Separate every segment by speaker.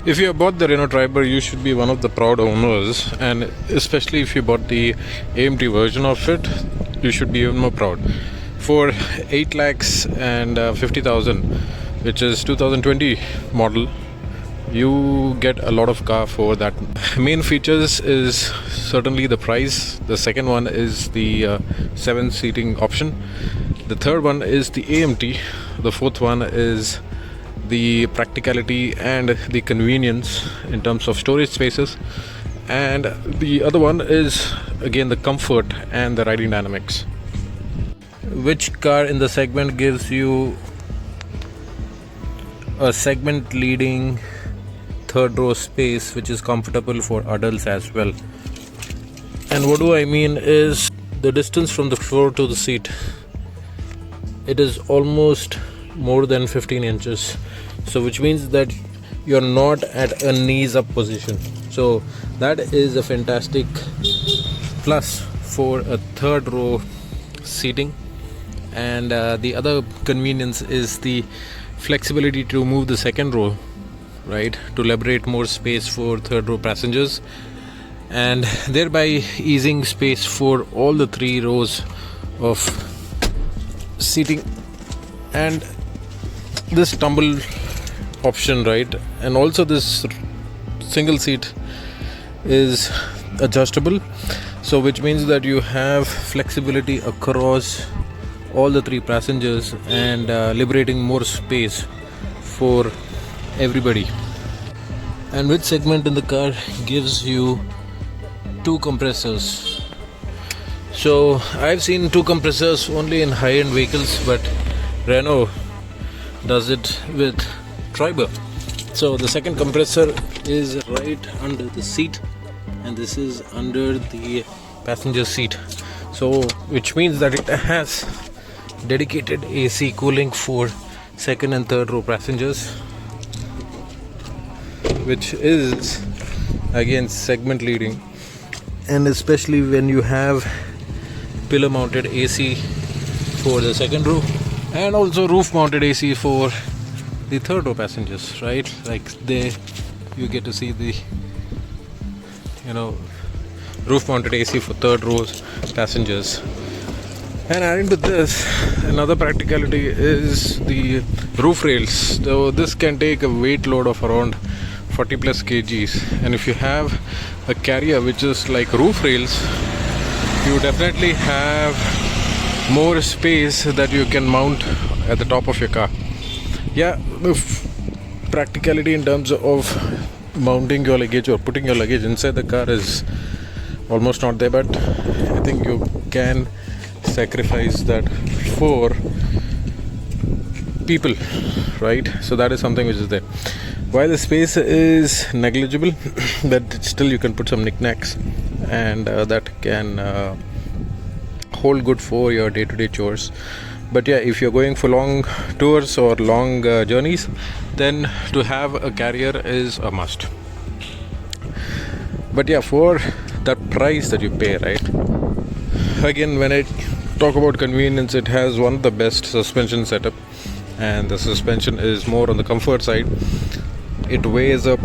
Speaker 1: If you have bought the Renault Triber, you should be one of the proud owners, and especially if you bought the AMT version of it, you should be even more proud. For 8 lakhs and 50,000, which is 2020 model, you get a lot of car for that. Main features is certainly the price. The second one is the 7 seating option. The third one is the AMT. The fourth one is the practicality and the convenience in terms of storage spaces, and the other one is again the comfort and the riding dynamics. Which car in the segment gives you a segment leading third row space which is comfortable for adults as well? And what do I mean is the distance from the floor to the seat. It is almost more than 15 inches, so which means that you're not at a knees up position. So that is a fantastic plus for a third row seating. And the other convenience is the flexibility to move the second row, right, to liberate more space for third row passengers, and thereby easing space for all the 3 rows of seating. And this tumble option, right, and also this single seat is adjustable, so which means that you have flexibility across all the 3 passengers and liberating more space for everybody. And which segment in the car gives you 2 compressors? So I've seen 2 compressors only in high-end vehicles, but Renault does it with Triber. So the second compressor is right under the seat, and this is under the passenger seat, so which means that it has dedicated AC cooling for second and third row passengers, which is again segment leading. And especially when you have pillar mounted AC for the second row and also roof mounted AC for the third row passengers, right? Like there you get to see the roof mounted AC for third row passengers. And adding to this, another practicality is the roof rails. So this can take a weight load of around 40 plus kgs, and if you have a carrier which is like roof rails, you definitely have more space that you can mount at the top of your car. Yeah, practicality in terms of mounting your luggage or putting your luggage inside the car is almost not there, but I think you can sacrifice that for people, right? So that is something which is there. While the space is negligible, but still you can put some knickknacks, and that can hold good for your day-to-day chores. But yeah, if you're going for long tours or long journeys, then to have a carrier is a must. But yeah, for that price that you pay, right? Again, when I talk about convenience, it has one of the best suspension setup, and the suspension is more on the comfort side. It weighs up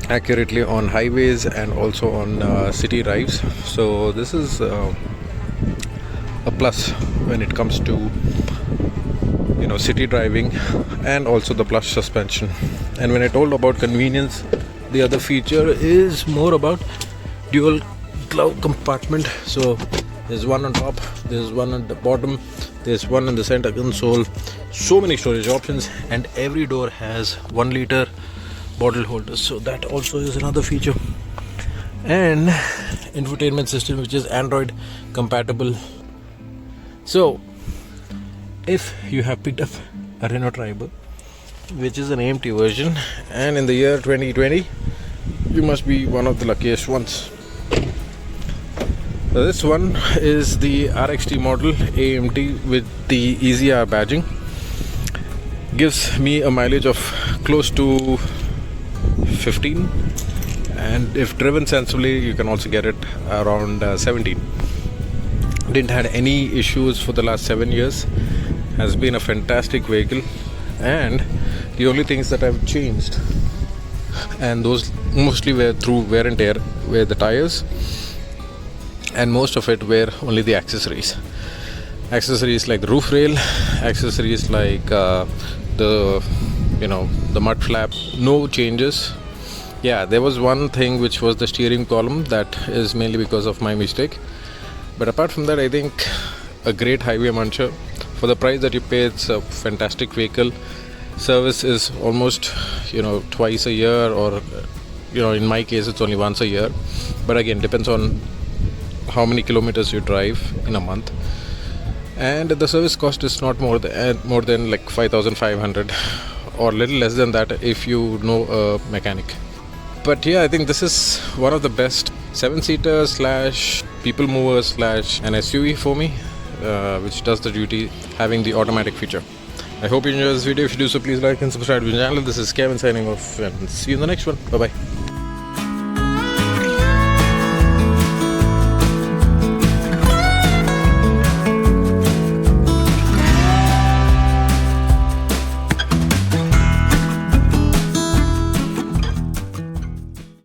Speaker 1: accurately on highways and also on city drives. So this is a plus when it comes to city driving, and also the plush suspension. And when I told about convenience, the other feature is more about dual glove compartment. So there's one on top, there's one on the bottom, there's one in the center console. So many storage options, and every door has 1 liter bottle holders, so that also is another feature. And infotainment system which is Android compatible. So if you have picked up a Renault Triber, which is an AMT version, and in the year 2020, you must be one of the luckiest ones. So this one is the RXT model AMT with the EasyR badging. Gives me a mileage of close to 15, and if driven sensibly, you can also get it around 17. Didn't had any issues for the last 7 years. Has been a fantastic vehicle, and the only things that I've changed and those mostly were through wear and tear, were the tires, and most of it were only the accessories like the roof rail, accessories like the the mud flap. No changes. Yeah, there was one thing which was the steering column. That is mainly because of my mistake, but apart from that, I think a great highway muncher. For the price that you pay, it's a fantastic vehicle. Service is almost twice a year, or in my case it's only once a year, but again depends on how many kilometers you drive in a month. And the service cost is not more than like 5,500 or little less than that if you know a mechanic. But yeah, I think this is one of the best 7-seater / people mover / an SUV for me, which does the duty, having the automatic feature. I hope you enjoyed this video. If you do so, please like and subscribe to the channel. This is Kevin signing off, and see you in the next one. Bye bye.